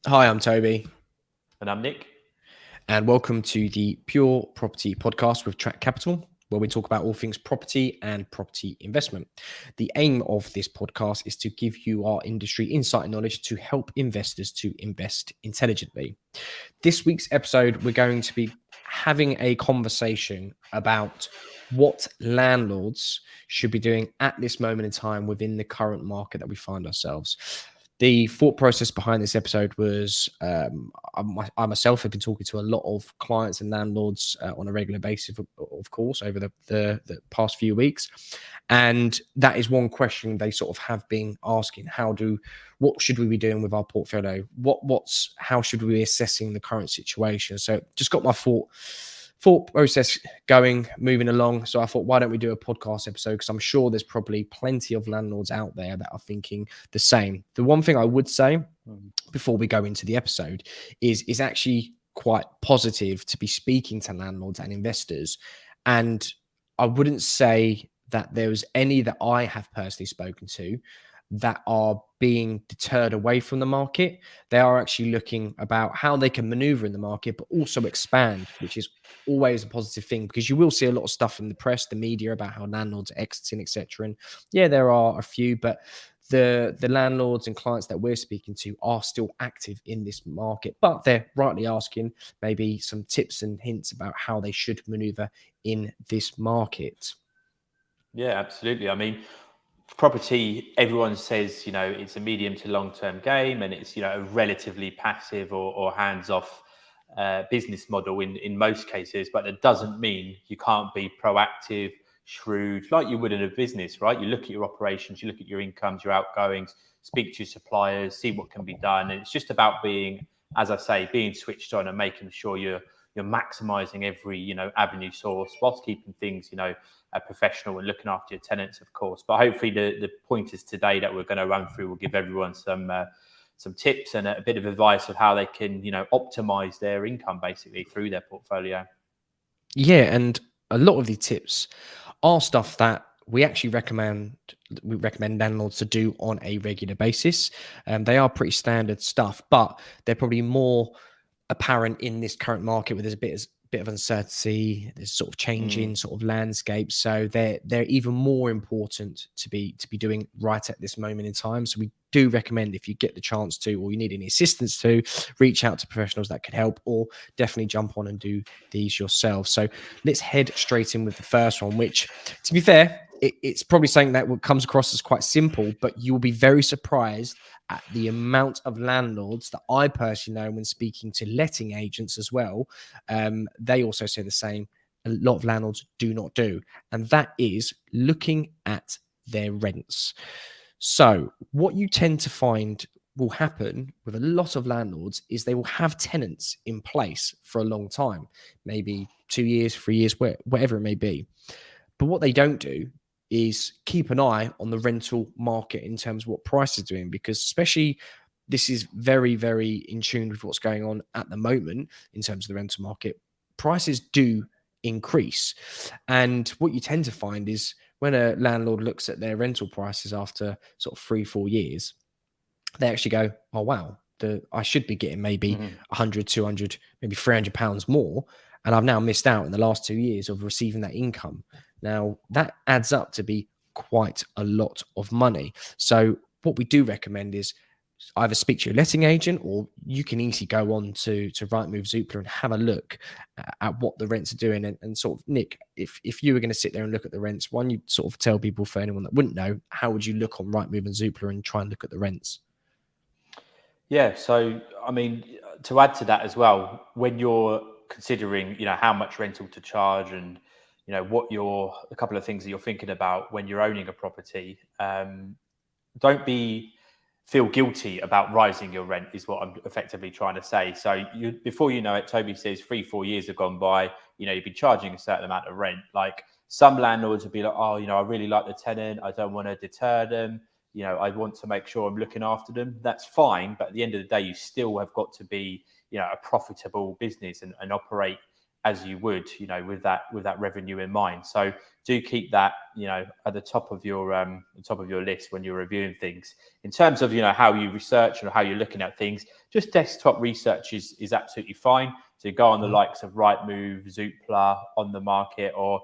Hi, I'm Toby, And I'm Nick. and welcome to the Pure Property Podcast with Track Capital, where we talk about all things property and property investment. The aim of this podcast is to give you our industry insight and knowledge to help investors to invest intelligently. This week's episode, we're going to be having a conversation about what landlords should be doing at this moment in time within the current market that we find ourselves. The thought process behind this episode was I myself have been talking to a lot of clients and landlords on a regular basis, of course, over the past few weeks. And that is one question they sort of have been asking: what should we be doing with our portfolio? How should we be assessing the current situation? So just got my thought process going, moving along. So I thought, why don't we do a podcast episode? Because I'm sure there's probably plenty of landlords out there that are thinking the same. The one thing I would say before we go into the episode is actually quite positive to be speaking to landlords and investors. And I wouldn't say that there was any that I have personally spoken to that are being deterred away from the market. They are actually looking about how they can maneuver in the market, but also expand, which is always a positive thing, because you will see a lot of stuff in the press, the media, about how landlords are exiting, etc. And yeah, there are a few, but the landlords and clients that we're speaking to are still active in this market, but they're rightly asking maybe some tips and hints about how they should maneuver in this market. Yeah, absolutely. I mean, property, everyone says, it's a medium to long-term game and it's, a relatively passive or hands-off business model in most cases, but it doesn't mean you can't be proactive, shrewd, like you would in a business, right? You look at your operations, you look at your incomes, your outgoings, speak to your suppliers, see what can be done. And it's just about being, as I say, being switched on and making sure you're maximizing every, avenue source whilst keeping things, professional and looking after your tenants, of course. But hopefully, the pointers today that we're going to run through will give everyone some tips and a bit of advice of how they can, optimize their income basically through their portfolio. Yeah, and a lot of the tips are stuff that we recommend landlords to do on a regular basis. They are pretty standard stuff, but they're probably more apparent in this current market where there's a bit of uncertainty, there's sort of changing Mm. sort of landscape. So they're even more important to be doing right at this moment in time. So we do recommend, if you get the chance to, or you need any assistance to, reach out to professionals that could help, or definitely jump on and do these yourself. So let's head straight in with the first one, which, to be fair, it's probably something that comes across as quite simple, but you will be very surprised at the amount of landlords that I personally know when speaking to letting agents as well. They also say the same. A lot of landlords do not do, and that is looking at their rents. So, what you tend to find will happen with a lot of landlords is they will have tenants in place for a long time, maybe 2 years, 3 years, whatever it may be. But what they don't do is keep an eye on the rental market in terms of what price is doing, because especially this is very, very in tune with what's going on at the moment in terms of the rental market. Prices do increase. And what you tend to find is when a landlord looks at their rental prices after sort of 3, 4 years, they actually go, oh, wow, I should be getting maybe Mhm. 100, 200, maybe £300 more. And I've now missed out in the last 2 years of receiving that income. Now, that adds up to be quite a lot of money. So, what we do recommend is either speak to your letting agent, or you can easily go on to Rightmove, Zoopla, and have a look at what the rents are doing. And sort of, Nick, if you were going to sit there and look at the rents, one, you sort of tell people, for anyone that wouldn't know, how would you look on Rightmove and Zoopla and try and look at the rents? Yeah, so I mean, to add to that as well, when you're considering, how much rental to charge and, what your a couple of things that you're thinking about when you're owning a property, don't be feel guilty about rising your rent is what I'm effectively trying to say. So before you know it, Toby says 3, 4 years have gone by, you've been charging a certain amount of rent. Like some landlords would be like, oh, I really like the tenant. I don't want to deter them. I want to make sure I'm looking after them. That's fine. But at the end of the day, you still have got to be, a profitable business and operate as you would, with that revenue in mind. So do keep that, at the top of your list when you're reviewing things. In terms of, how you research or how you're looking at things, just desktop research is absolutely fine. So go on the likes of Rightmove, Zoopla, On the Market, or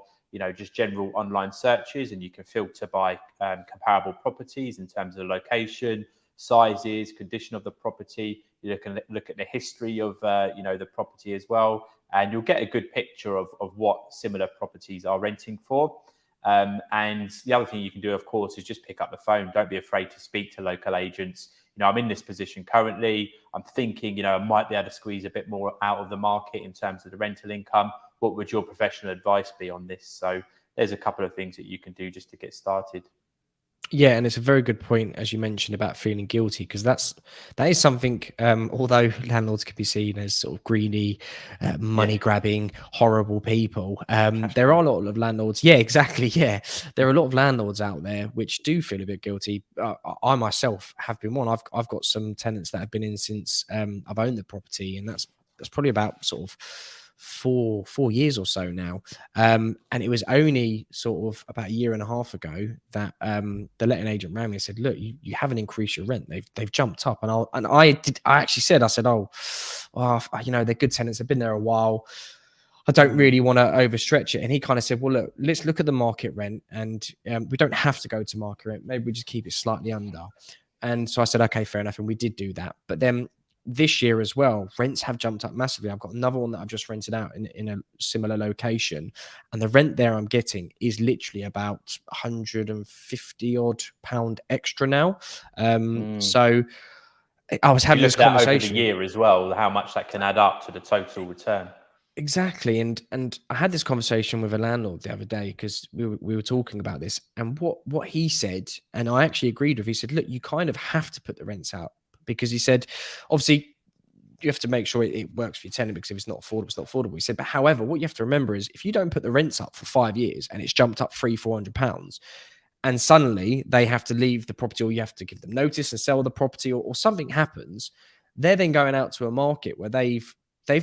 just general online searches, and you can filter by comparable properties in terms of location, sizes, condition of the property. You can look at the history of the property as well, and you'll get a good picture of what similar properties are renting for. And the other thing you can do, of course, is just pick up the phone. Don't be afraid to speak to local agents. I'm in this position currently. I'm thinking, I might be able to squeeze a bit more out of the market in terms of the rental income. What would your professional advice be on this? So there's a couple of things that you can do just to get started. Yeah, and it's a very good point, as you mentioned, about feeling guilty, because that is something. Although landlords can be seen as sort of greedy, money grabbing, horrible people, there are a lot of landlords. Yeah, exactly. Yeah, there are a lot of landlords out there which do feel a bit guilty. I myself have been one. I've got some tenants that have been in since I've owned the property, and that's probably about sort of 4 years or so now. And it was only sort of about a year and a half ago that the letting agent rang me and said, "Look, you haven't increased your rent. They've jumped up." And I actually said, I said, "Oh, they're good tenants. They've been there a while. I don't really want to overstretch it." And he kind of said, "Well, look, let's look at the market rent, and we don't have to go to market rent. Maybe we just keep it slightly under." And so I said, "Okay, fair enough." And we did do that. But then this year as well, rents have jumped up massively. I've got another one that I've just rented out in a similar location, and the rent there I'm getting is literally about 150 odd pound extra now. So I was having this Look at that over the conversation. year as well, how much that can add up to the total return. Exactly, and I had this conversation with a landlord the other day because we were talking about this, and what he said, and I actually agreed with. He said, "Look, you kind of have to put the rents out," because he said, obviously, you have to make sure it works for your tenant, because if it's not affordable, it's not affordable. He said, but however, what you have to remember is if you don't put the rents up for 5 years and it's jumped up £300-400, and suddenly they have to leave the property, or you have to give them notice and sell the property, or something happens, they're then going out to a market where they've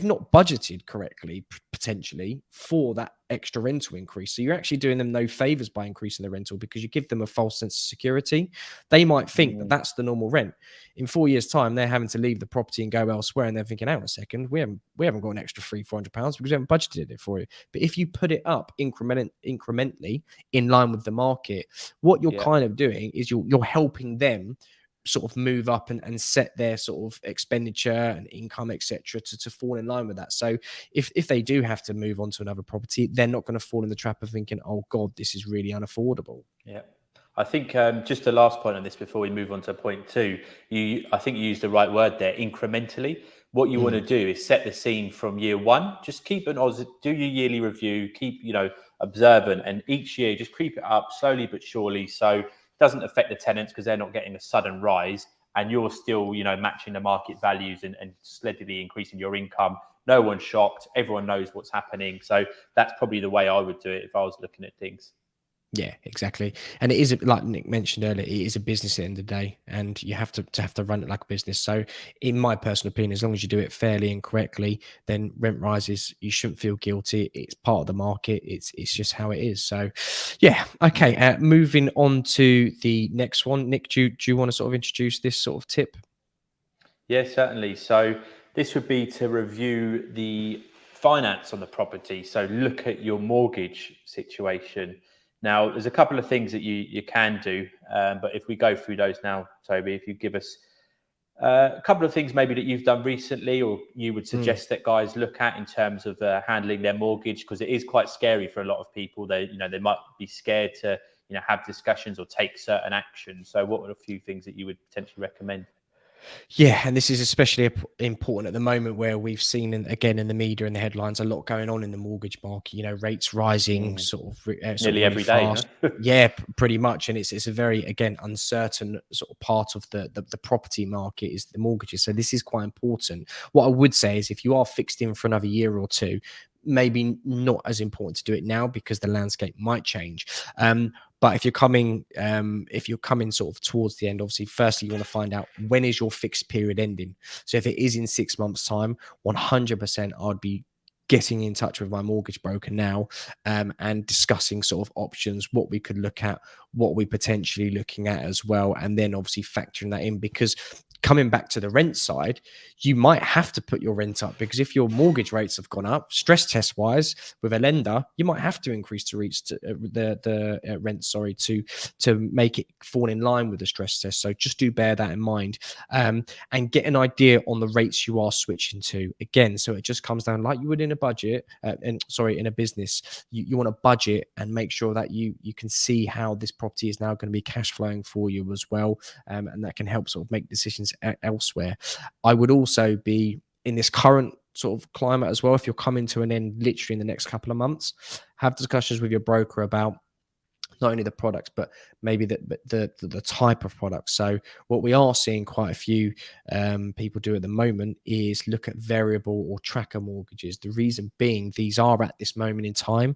not budgeted correctly, potentially, for that extra rental increase. So you're actually doing them no favors by increasing the rental, because you give them a false sense of security. They might think that that's the normal rent. In 4 years' time, they're having to leave the property and go elsewhere, and they're thinking, "Hang on a second, we haven't got an extra £300-400 because we haven't budgeted it for you." But if you put it up incrementally in line with the market, what you're kind of doing is you're helping them sort of move up and set their sort of expenditure and income, etc., to fall in line with that. So if they do have to move on to another property, they're not going to fall in the trap of thinking, "Oh God, this is really unaffordable." Yeah. I think just the last point on this before we move on to point two, I think you used the right word there, incrementally. What you want to do is set the scene from year one. Just keep do your yearly review, keep, observant, and each year just creep it up slowly but surely, so it doesn't affect the tenants because they're not getting a sudden rise, and you're still, matching the market values and steadily increasing your income. No one's shocked. Everyone knows what's happening. So that's probably the way I would do it if I was looking at things. Yeah, exactly. And it is, like Nick mentioned earlier, it is a business at the end of the day, and you have to run it like a business. So, in my personal opinion, as long as you do it fairly and correctly, then rent rises, you shouldn't feel guilty. It's part of the market. It's just how it is. So, yeah, okay. Moving on to the next one, Nick. Do you want to sort of introduce this sort of tip? Yeah, certainly. So this would be to review the finance on the property. So look at your mortgage situation. Now, there's a couple of things that you can do, but if we go through those now, Toby, if you give us a couple of things maybe that you've done recently, or you would suggest that guys look at in terms of handling their mortgage, because it is quite scary for a lot of people. They might be scared to have discussions or take certain actions. So what are a few things that you would potentially recommend? Yeah, and this is especially important at the moment where we've seen, again, in the media and the headlines, a lot going on in the mortgage market. Rates rising sort of Nearly really every day, fast. huh? Yeah, pretty much, and it's a very, again, uncertain sort of part of the property market is the mortgages. So this is quite important. What I would say is, if you are fixed in for another year or two, maybe not as important to do it now, because the landscape might change. But if you're coming sort of towards the end, obviously, firstly, you want to find out when is your fixed period ending. So if it is in 6 months' time, 100%, I'd be getting in touch with my mortgage broker now, and discussing sort of options, what we could look at, what we potentially looking at as well, and then obviously factoring that in, because coming back to the rent side, you might have to put your rent up, because if your mortgage rates have gone up, stress test wise with a lender, you might have to increase to reach the rent, sorry, to make it fall in line with the stress test. So just do bear that in mind, and get an idea on the rates you are switching to. Again, so it just comes down like you would in a budget, in a business. You want to budget and make sure that you can see how this property is now going to be cash flowing for you as well, and that can help sort of make decisions elsewhere. I would also be in this current sort of climate as well. If you're coming to an end literally in the next couple of months, have discussions with your broker about not only the products, but maybe the type of products. So what we are seeing quite a few people do at the moment is look at variable or tracker mortgages. The reason being, these are at this moment in time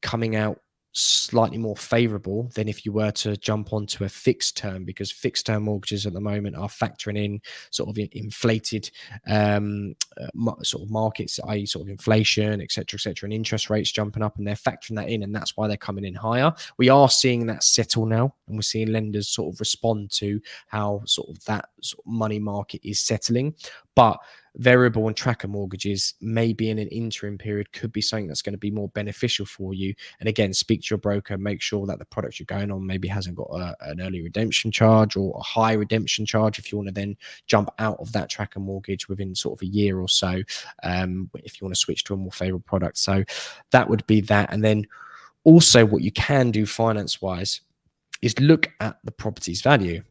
coming out slightly more favorable than if you were to jump onto a fixed term, because fixed term mortgages at the moment are factoring in sort of inflated sort of markets, i.e. sort of inflation, etc., and interest rates jumping up, and they're factoring that in, and that's why they're coming in higher. We are seeing that settle now, and we're seeing lenders sort of respond to how sort of that sort of money market is settling. But variable and tracker mortgages, maybe in an interim period, could be something that's going to be more beneficial for you. And again, speak to your broker, make sure that the product you're going on maybe hasn't got an early redemption charge or a high redemption charge if you want to then jump out of that tracker mortgage within sort of a year or so, if you want to switch to a more favorable product. So that would be that. And then also what you can do finance wise is look at the property's value.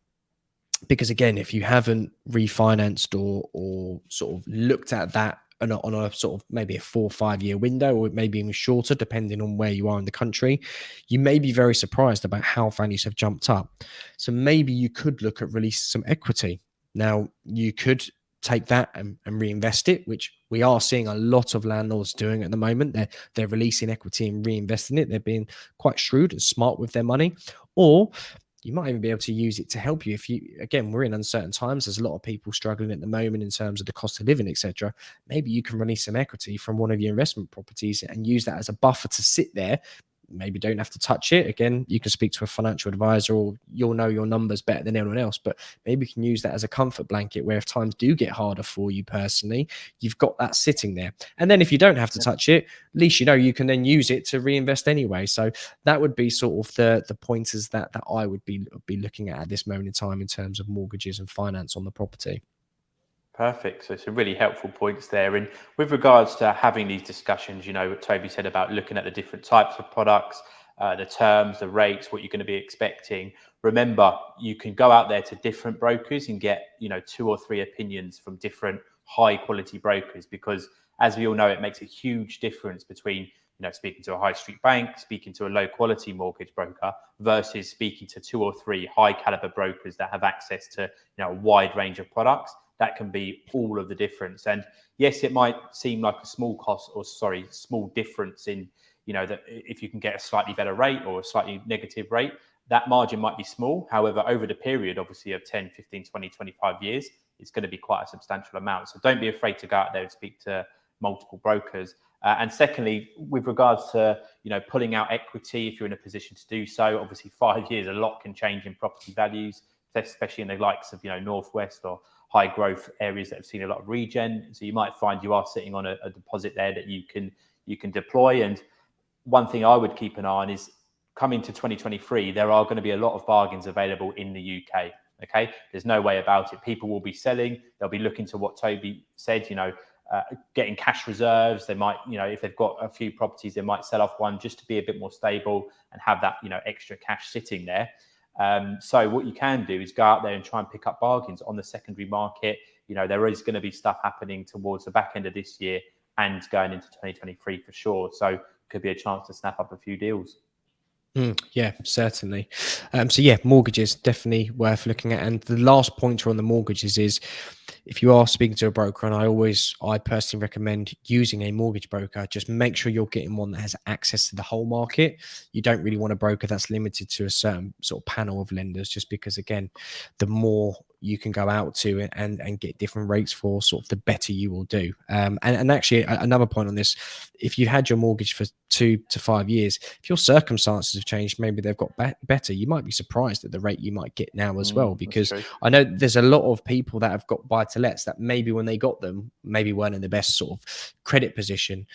Because again, if you haven't refinanced or sort of looked at that on a sort of maybe a 4 or 5 year window, or maybe even shorter, depending on where you are in the country, you may be very surprised about how values have jumped up. So maybe you could look at releasing some equity. Now, you could take that and reinvest it, which we are seeing a lot of landlords doing at the moment. They're releasing equity and reinvesting it. They're being quite shrewd and smart with their money. Or you might even be able to use it to help you. If you, again, we're in uncertain times. There's a lot of people struggling at the moment in terms of the cost of living, etc. Maybe you can release some equity from one of your investment properties and use that as a buffer to sit there. Maybe don't have to touch it. Again, you can speak to a financial advisor, or you'll know your numbers better than anyone else, but maybe you can use that as a comfort blanket where if times do get harder for you personally, you've got that sitting there. And then if you don't have to touch it, at least you know you can then use it to reinvest anyway. So that would be sort of the pointers that I would be looking at this moment in time in terms of mortgages and finance on the property. Perfect. So it's a really helpful points there. And with regards to having these discussions, you know, what Toby said about looking at the different types of products, the terms, the rates, what you're going to be expecting. Remember, you can go out there to different brokers and get, you know, 2 or 3 opinions from different high quality brokers, because as we all know, it makes a huge difference between, you know, speaking to a high street bank, speaking to a low quality mortgage broker versus speaking to 2 or 3 high caliber brokers that have access to, you know, a wide range of products. That can be all of the difference. And yes, it might seem like a small difference in, you know, that if you can get a slightly better rate or a slightly negative rate, that margin might be small. However, over the period, obviously, of 10, 15, 20, 25 years, it's going to be quite a substantial amount. So don't be afraid to go out there and speak to multiple brokers. And secondly, with regards to, you know, pulling out equity, if you're in a position to do so, obviously 5 years, a lot can change in property values, especially in the likes of, you know, Northwest or high growth areas that have seen a lot of regen. So you might find you are sitting on a deposit there that you can deploy. And one thing I would keep an eye on is, coming to 2023, there are going to be a lot of bargains available in the UK. Okay, there's no way about it. People will be selling. They'll be looking to what Toby said, you know, getting cash reserves. They might, you know, if they've got a few properties, they might sell off one just to be a bit more stable and have that, you know, extra cash sitting there. So what you can do is go out there and try and pick up bargains on the secondary market. You know, there is going to be stuff happening towards the back end of this year and going into 2023 for sure. So could be a chance to snap up a few deals. Yeah, certainly. So yeah, mortgages definitely worth looking at. And the last pointer on the mortgages is, if you are speaking to a broker, and I personally recommend using a mortgage broker, just make sure you're getting one that has access to the whole market. You don't really want a broker that's limited to a certain sort of panel of lenders, just because again, the more you can go out to and get different rates for sort of the better you will do. And actually another point on this, if you had your mortgage for 2 to 5 years, if your circumstances have changed, maybe they've got better, you might be surprised at the rate you might get now as well, because I know there's a lot of people that have got buy to lets that maybe when they got them maybe weren't in the best sort of credit position,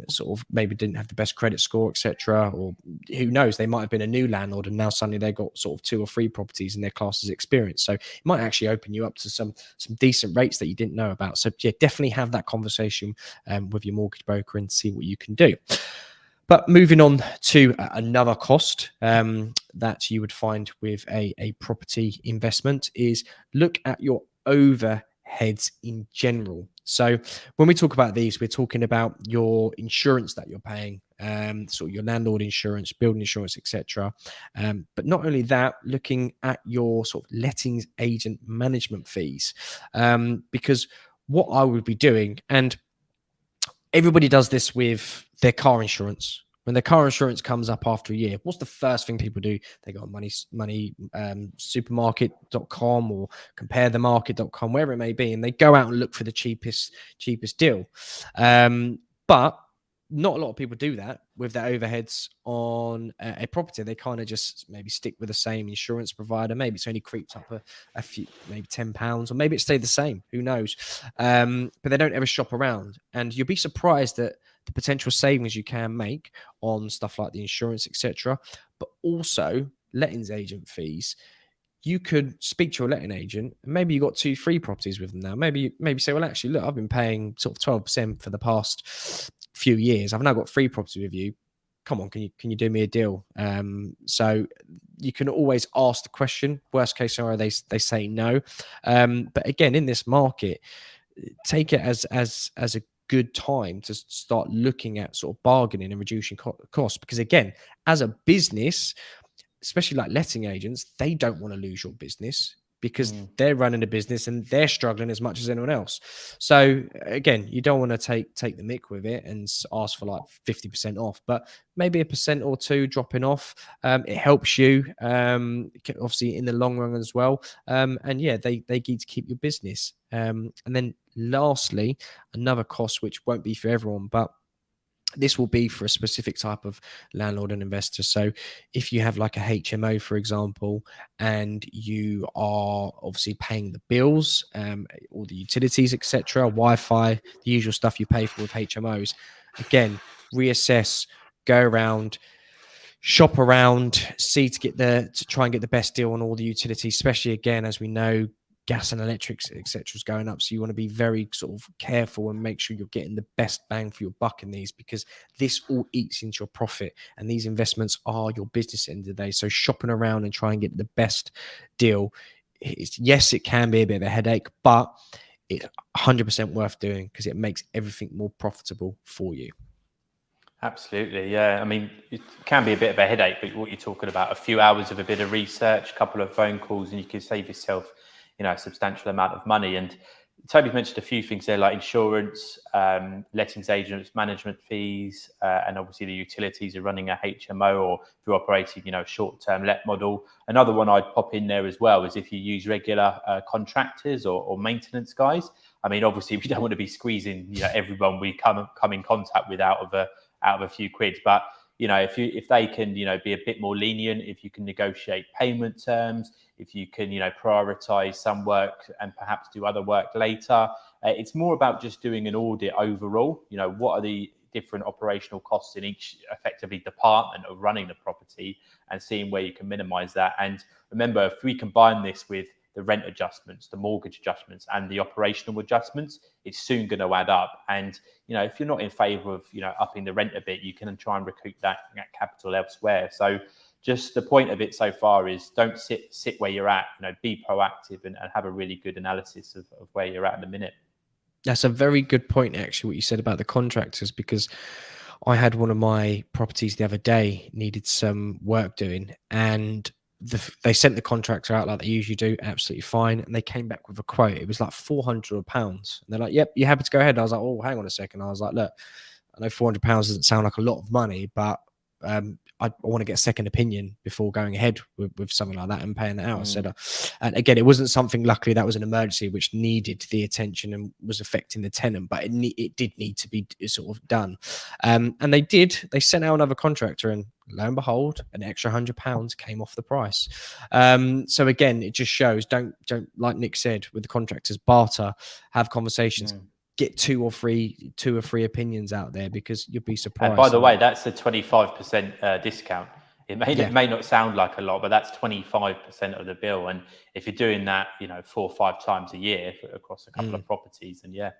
sort of maybe didn't have the best credit score, etc. Or who knows, they might have been a new landlord and now suddenly they've got sort of 2 or 3 properties in their class as experience. So it might actually open you up to some decent rates that you didn't know about. So yeah, definitely have that conversation with your mortgage broker and see what you can do. But moving on to another cost that you would find with a property investment is look at your overheads in general. So when we talk about these, we're talking about your insurance that you're paying, so your landlord insurance, building insurance, etc. But not only that, looking at your sort of lettings agent management fees, because what I would be doing, and everybody does this with their car insurance. When their car insurance comes up after a year, what's the first thing people do? They go on money supermarket.com or comparethemarket.com, wherever it may be, and they go out and look for the cheapest deal. But not a lot of people do that with their overheads on a property. They kind of just maybe stick with the same insurance provider. Maybe it's only creeped up a few, maybe £10, or maybe it stayed the same. Who knows? But they don't ever shop around, and you'll be surprised at the potential savings you can make on stuff like the insurance, etc. But also lettings agent fees. You could speak to your letting agent, and maybe you got 2-3 properties with them now. Maybe say, well, actually, look, I've been paying sort of 12% for the past few years. I've now got 3 properties with you. Come on, can you do me a deal? So you can always ask the question. Worst case scenario, they say no. But again, in this market, take it as a good time to start looking at sort of bargaining and reducing costs, because again, as a business, especially like letting agents, they don't want to lose your business because they're running a business and they're struggling as much as anyone else. So again, you don't want to take the mick with it and ask for like 50% off, but maybe 1% or 2 dropping off. It helps you obviously in the long run as well. And yeah, they need to keep your business. And then lastly, another cost which won't be for everyone, but this will be for a specific type of landlord and investor. So if you have like a HMO, for example, and you are obviously paying the bills, all the utilities, etc., Wi-Fi, the usual stuff you pay for with HMOs, again, reassess, go around, shop around, see to try and get the best deal on all the utilities, especially again, as we know, gas and electrics, etc., is going up. So you want to be very sort of careful and make sure you're getting the best bang for your buck in these, because this all eats into your profit, and these investments are your business at the end of the day. So shopping around and try and get the best deal, yes, it can be a bit of a headache, but it's 100% worth doing because it makes everything more profitable for you. Absolutely, yeah. I mean, it can be a bit of a headache, but what you're talking about, a few hours of a bit of research, a couple of phone calls, and you can save yourself, a substantial amount of money. And Toby mentioned a few things there, like insurance, lettings agents, management fees, and obviously the utilities are running a HMO, or if you're operating, short-term let model. Another one I'd pop in there as well is if you use regular contractors or maintenance guys. I mean, obviously we don't want to be squeezing, everyone we come in contact with out of a few quid, but if they can be a bit more lenient, if you can negotiate payment terms, if you can prioritize some work and perhaps do other work later, it's more about just doing an audit overall. What are the different operational costs in each effectively department of running the property, and seeing where you can minimize that. And remember, if we combine this with the rent adjustments, the mortgage adjustments, and the operational adjustments, it's soon going to add up. And if you're not in favor of upping the rent a bit, you can try and recoup that capital elsewhere. So just the point of it so far is don't sit where you're at. Be proactive and have a really good analysis of where you're at in a minute. That's a very good point, actually, what you said about the contractors, because I had one of my properties the other day needed some work doing, and they sent the contractor out like they usually do, absolutely fine, and they came back with a quote. It was like £400, and they're like, "Yep, you happy to go ahead?" I was like, "Oh, hang on a second." I was like, "Look, I know £400 doesn't sound like a lot of money, but I want to get a second opinion before going ahead with something like that and paying that out. I said, Mm. and again, it wasn't something, luckily, that was an emergency which needed the attention and was affecting the tenant, but it did need to be sort of done. And they sent out another contractor, and lo and behold, an extra £100 came off the price. So again, it just shows, don't, like Nick said, with the contractors, barter, have conversations, get two or three opinions out there, because you'll be And by surprised. the way, that's a 25% discount. It Yeah. may not sound like a lot, but that's 25% of the bill. And if you're doing that, 4 or 5 times a year across a couple of properties, and yeah,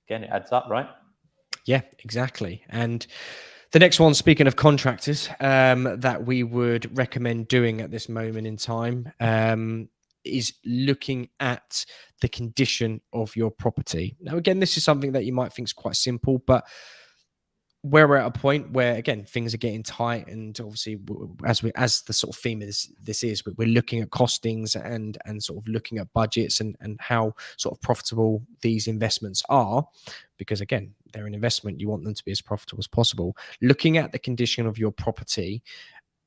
again, it adds up, right? Yeah, exactly. And the next one, speaking of contractors, that we would recommend doing at this moment in time, is looking at the condition of your property. Now, again, this is something that you might think is quite simple, but where we're at a point where, again, things are getting tight, and obviously, as the sort of theme of this is, we're looking at costings and sort of looking at budgets and how sort of profitable these investments are, because again, they're an investment. You want them to be as profitable as possible. Looking at the condition of your property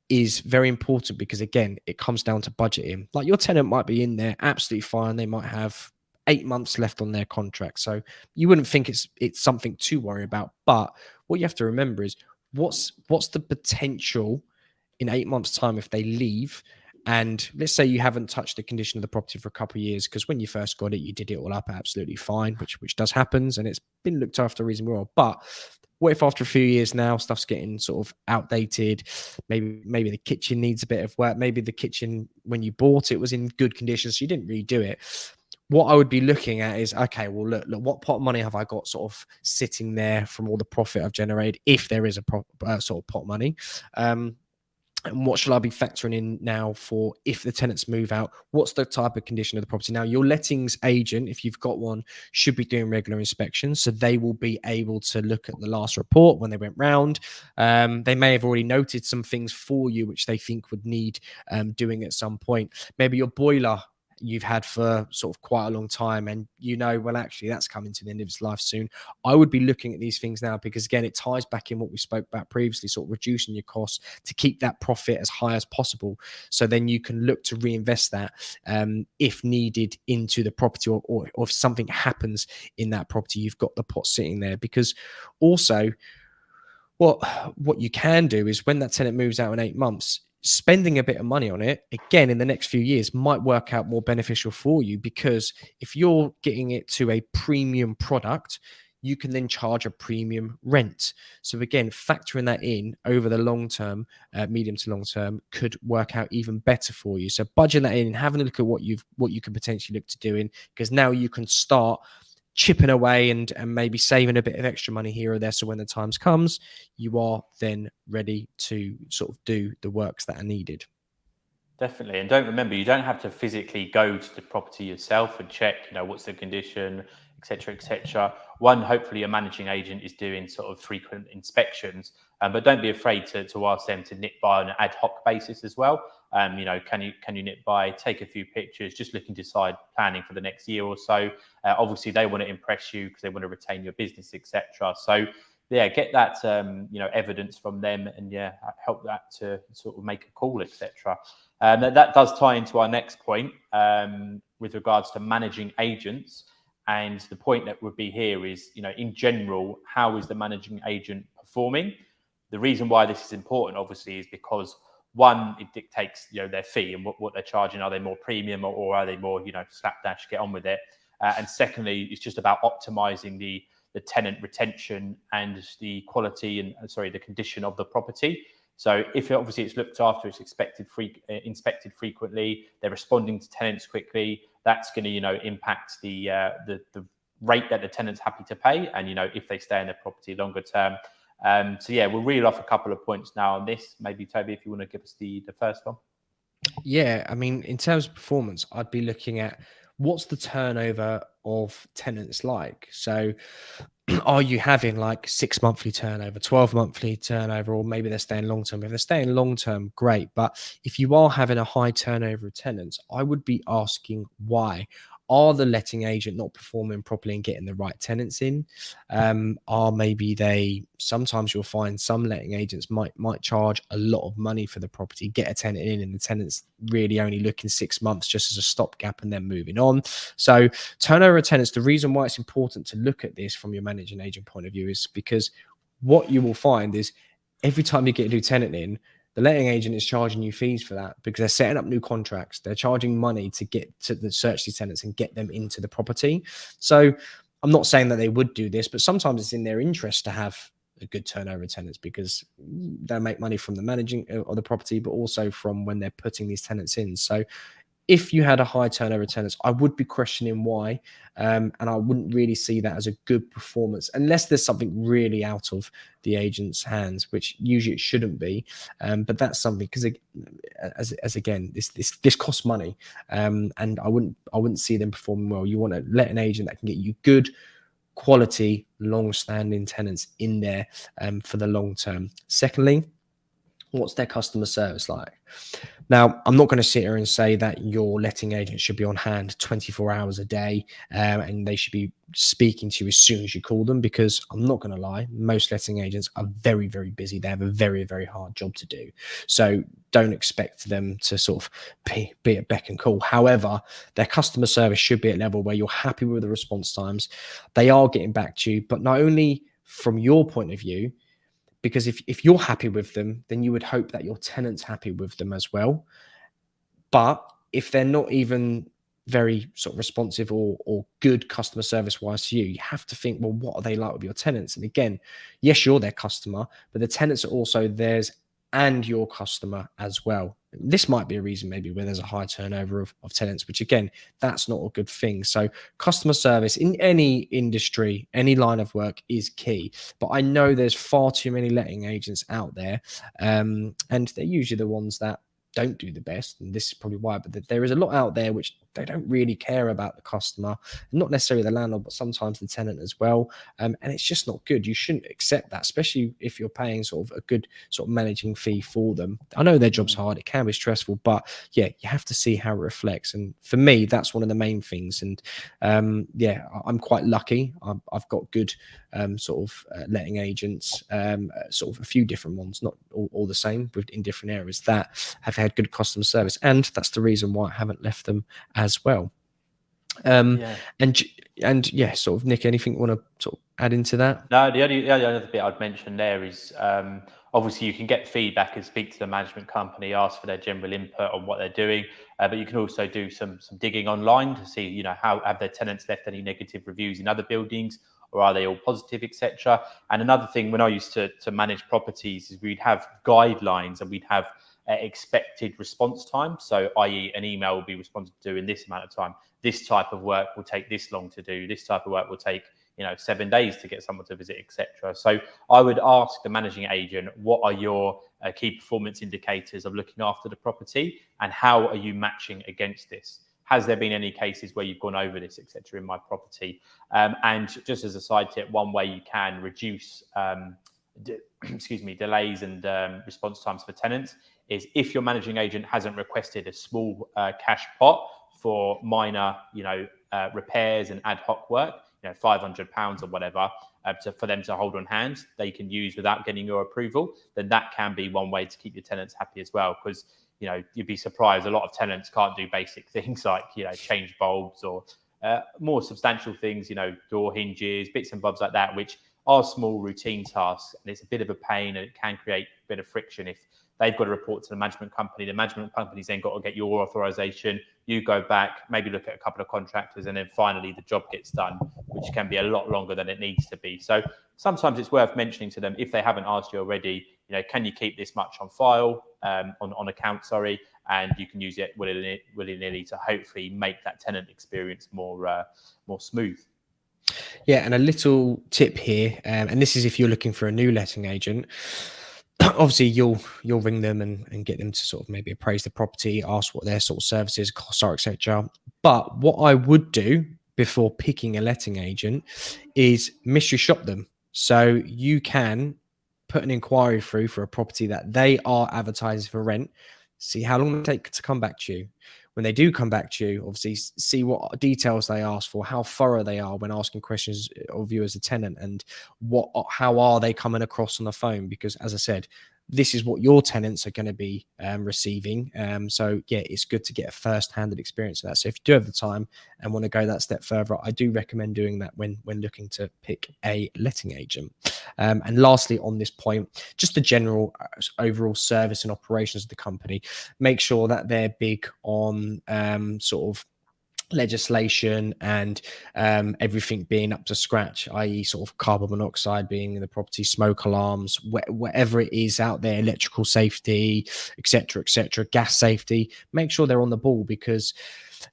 is very important, because again, it comes down to budgeting. Like, your tenant might be in there absolutely fine, they might have 8 months left on their contract, so you wouldn't think it's something to worry about. But what you have to remember is, what's the potential in 8 months time if they leave, and let's say you haven't touched the condition of the property for a couple of years, because when you first got it, you did it all up absolutely fine, which does happens, and it's been looked after reasonably well. But what if after a few years now, stuff's getting sort of outdated? Maybe the kitchen needs a bit of work. Maybe the kitchen, when you bought it, was in good condition, so you didn't redo it. What I would be looking at is, okay, well, look, what pot of money have I got sort of sitting there from all the profit I've generated, if there is a sort of pot of money? And what should I be factoring in now for if the tenants move out? What's the type of condition of the property? Now, your lettings agent, if you've got one, should be doing regular inspections. So they will be able to look at the last report when they went round. They may have already noted some things for you which they think would need doing at some point. Maybe your boiler you've had for sort of quite a long time, and well, actually, that's coming to the end of its life soon. I would be looking at these things now, because again, it ties back in what we spoke about previously, sort of reducing your costs to keep that profit as high as possible, so then you can look to reinvest that if needed into the property, or if something happens in that property, you've got the pot sitting there. Because also, what you can do is, when that tenant moves out in 8 months, spending a bit of money on it again in the next few years might work out more beneficial for you, because if you're getting it to a premium product, you can then charge a premium rent. So again, factoring that in over the long term, medium to long term, could work out even better for you. So budgeting that in and having a look at what you could potentially look to doing, because now you can start chipping away and maybe saving a bit of extra money here or there, so when the times comes, you are then ready to sort of do the works that are needed. Definitely. And you don't have to physically go to the property yourself and check, what's the condition, etc., etc. One, hopefully your managing agent is doing sort of frequent inspections, but don't be afraid to ask them to nip by on an ad hoc basis as well. Can you nip by, take a few pictures, just looking to decide planning for the next year or so. Obviously, they want to impress you because they want to retain your business, etc. So yeah, get that evidence from them, and help that to sort of make a call, etc. That does tie into our next point with regards to managing agents. And the point that would be here is, in general, how is the managing agent performing? The reason why this is important, obviously, is because one, it dictates, their fee and what they're charging. Are they more premium, or are they more, slapdash, get on with it? And secondly, it's just about optimizing the tenant retention and the quality and the condition of the property. So if obviously it's looked after, it's inspected frequently, they're responding to tenants quickly, that's going to impact the rate that the tenant's happy to pay, and if they stay in their property longer term. So yeah, we'll reel off a couple of points now on this. Maybe Toby, if you want to give us the first one. Yeah, I mean, in terms of performance, I'd be looking at what's the turnover of tenants like. So are you having like 6 monthly turnover, 12 monthly turnover, or maybe they're staying long term? If they're staying long term, great. But if you are having a high turnover of tenants, I would be asking why. Are the letting agent not performing properly and getting the right tenants in? Are maybe sometimes you'll find some letting agents might charge a lot of money for the property, get a tenant in, and the tenant's really only looking 6 months just as a stopgap and then moving on. So turnover of tenants, the reason why it's important to look at this from your managing agent point of view is because what you will find is every time you get a new tenant in, the letting agent is charging you fees for that because they're setting up new contracts. They're charging money to get to search these tenants and get them into the property. So I'm not saying that they would do this, but sometimes it's in their interest to have a good turnover of tenants because they make money from the managing of the property, but also from when they're putting these tenants in. So if you had a high turnover of tenants, I would be questioning why. And I wouldn't really see that as a good performance unless there's something really out of the agent's hands, which usually it shouldn't be. But that's something because as again, this costs money. And I wouldn't see them performing well. You want to let an agent that can get you good quality, long-standing tenants in there for the long term. Secondly, what's their customer service like? Now, I'm not going to sit here and say that your letting agent should be on hand 24 hours a day and they should be speaking to you as soon as you call them, because I'm not going to lie, most letting agents are very, very busy. They have a very, very hard job to do. So don't expect them to sort of be at beck and call. However, their customer service should be at a level where you're happy with the response times. They are getting back to you, but not only from your point of view, because if you're happy with them, then you would hope that your tenant's happy with them as well. But if they're not even very sort of responsive or good customer service wise to you, you have to think, well, what are they like with your tenants? And again, yes, you're their customer, but the tenants are also theirs and your customer as well. This might be a reason maybe where there's a high turnover of tenants, which again, that's not a good thing. So customer service in any industry, any line of work is key. But I know there's far too many letting agents out there. And they're usually the ones that don't do the best, and this is probably why, but there is a lot out there which they don't really care about the customer, not necessarily the landlord, but sometimes the tenant as well. And it's just not good. You shouldn't accept that, especially if you're paying sort of a good sort of managing fee for them. I know their job's hard, it can be stressful, but yeah, you have to see how it reflects. And for me, that's one of the main things. And yeah, I'm quite lucky. I've got good sort of letting agents, sort of a few different ones, not all the same, in different areas that have had good customer service, and that's the reason why I haven't left them as well. And yeah, sort of Nick, anything you want to sort of add into that? No, the only other bit I'd mention there is obviously you can get feedback and speak to the management company, ask for their general input on what they're doing, but you can also do some digging online to see, how have their tenants left any negative reviews in other buildings, or are they all positive, etc. And another thing, when I used to manage properties, is we'd have guidelines and we'd have expected response time. So, i.e., an email will be responded to in this amount of time. This type of work will take this long to do. This type of work will take 7 days to get someone to visit, etc. So I would ask the managing agent, what are your key performance indicators of looking after the property, and how are you matching against this? Has there been any cases where you've gone over this, etc., in my property? And just as a side tip, one way you can reduce delays and response times for tenants is if your managing agent hasn't requested a small cash pot for minor, repairs and ad hoc work, £500 or whatever, for them to hold on hand, they can use without getting your approval, then that can be one way to keep your tenants happy as well. Because, you'd be surprised, a lot of tenants can't do basic things like, change bulbs or more substantial things, door hinges, bits and bobs like that, which are small routine tasks. And it's a bit of a pain, and it can create a bit of friction if they've got to report to the management company. The management company's then got to get your authorization. You go back, maybe look at a couple of contractors, and then finally the job gets done, which can be a lot longer than it needs to be. So sometimes it's worth mentioning to them, if they haven't asked you already, can you keep this much on file, on account, and you can use it willy-nilly to hopefully make that tenant experience more smooth. Yeah, and a little tip here, and this is if you're looking for a new letting agent. Obviously, you'll ring them and get them to sort of maybe appraise the property, ask what their sort of services, costs are, etc. But what I would do before picking a letting agent is mystery shop them. So you can put an inquiry through for a property that they are advertising for rent, see how long it takes to come back to you. when they do come back to you, obviously see what details they ask for, how thorough they are when asking questions of you as a tenant, and how are they coming across on the phone, because as I said, this is what your tenants are going to be receiving. So yeah, it's good to get a first-handed experience of that. So if you do have the time and want to go that step further, I do recommend doing that when looking to pick a letting agent. And lastly, on this point, just the general overall service and operations of the company. Make sure that they're big on sort of legislation and everything being up to scratch, i.e. sort of carbon monoxide being in the property, smoke alarms, whatever it is out there, electrical safety, etc., gas safety. Make sure they're on the ball, because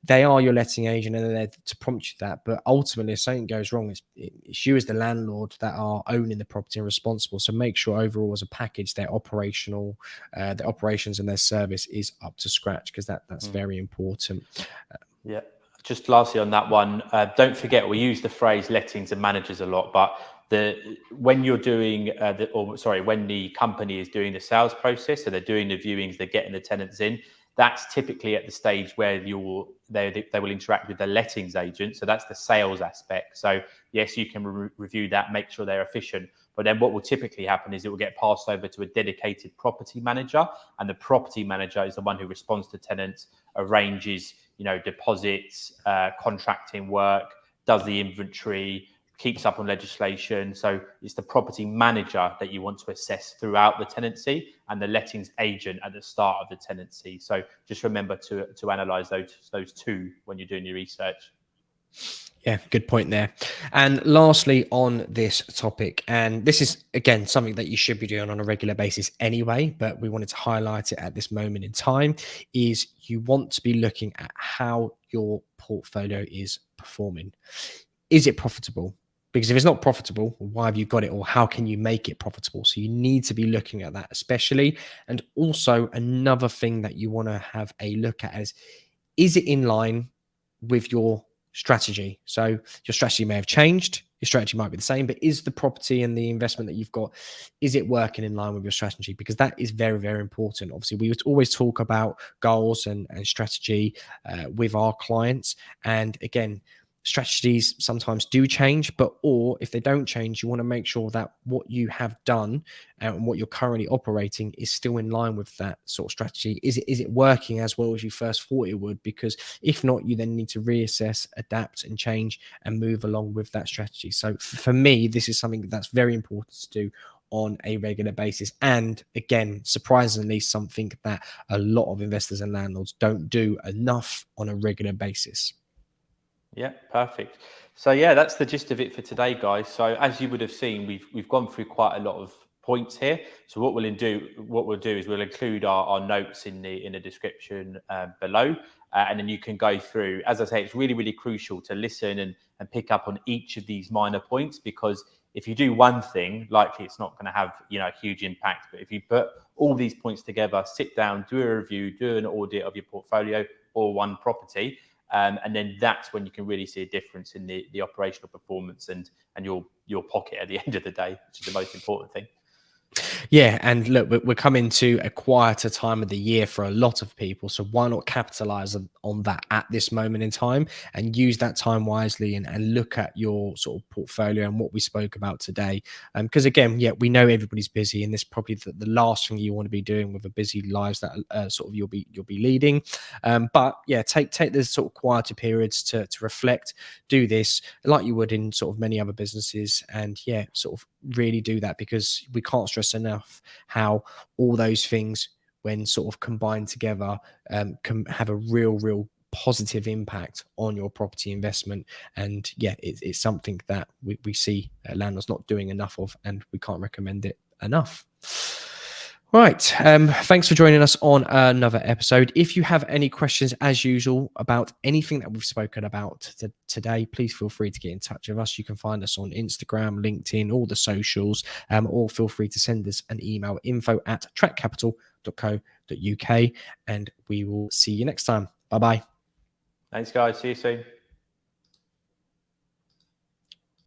they are your letting agent and they're there to prompt you that. But ultimately, if something goes wrong, it's you as the landlord that are owning the property and responsible. So make sure overall as a package, their operational, their operations and their service is up to scratch, because that's very important. Yeah. Just lastly on that one, don't forget, we use the phrase lettings and managers a lot, but when you're doing when the company is doing the sales process, so they're doing the viewings, they're getting the tenants in, that's typically at the stage where they will interact with the lettings agent. So that's the sales aspect. So yes, you can review that, make sure they're efficient. But then what will typically happen is it will get passed over to a dedicated property manager, and the property manager is the one who responds to tenants, arranges, deposits, contracting work, does the inventory, keeps up on legislation. So it's the property manager that you want to assess throughout the tenancy, and the lettings agent at the start of the tenancy. So just remember to analyze those two when you're doing your research. Yeah, good point there. And lastly, on this topic, and this is again something that you should be doing on a regular basis anyway, but we wanted to highlight it at this moment in time, is you want to be looking at how your portfolio is performing. Is it profitable? Because if it's not profitable, why have you got it, or how can you make it profitable? So you need to be looking at that especially. And also another thing that you want to have a look at is it in line with your strategy? So your strategy may have changed, your strategy might be the same, but is the property and the investment that you've got, is it working in line with your strategy? Because that is very, very important. Obviously, we would always talk about goals and strategy with our clients. And again, strategies sometimes do change, or if they don't change, you want to make sure that what you have done and what you're currently operating is still in line with that sort of strategy. Is it working as well as you first thought it would? Because if not, you then need to reassess, adapt and change and move along with that strategy. So for me, this is something that's very important to do on a regular basis. And again, surprisingly, something that a lot of investors and landlords don't do enough on a regular basis. Yeah, perfect. So yeah, that's the gist of it for today, guys. So as you would have seen, we've gone through quite a lot of points here. So what we'll do is we'll include our notes in the description below, and then you can go through. As I say, it's really, really crucial to listen and pick up on each of these minor points, because if you do one thing, likely it's not going to have a huge impact. But if you put all these points together, sit down, do a review, do an audit of your portfolio or one property. And then that's when you can really see a difference in the operational performance and your pocket at the end of the day, which is the most important thing. Yeah, and look, we're coming to a quieter time of the year for a lot of people, so why not capitalize on that at this moment in time and use that time wisely and look at your sort of portfolio and what we spoke about today. Because again, yeah, we know everybody's busy, and this is probably the last thing you want to be doing with a busy lives that sort of you'll be leading. But yeah, take the sort of quieter periods to reflect, do this like you would in sort of many other businesses, and yeah, sort of really do that, because we can't stress enough how all those things, when sort of combined together, can have a real positive impact on your property investment. And yeah, it's something that we see landlords not doing enough of, and we can't recommend it enough. Right. Thanks for joining us on another episode. If you have any questions, as usual, about anything that we've spoken about today, please feel free to get in touch with us. You can find us on Instagram, LinkedIn, all the socials, or feel free to send us an email, info@trackcapital.co.uk, and we will see you next time. Bye-bye. Thanks, guys. See you soon.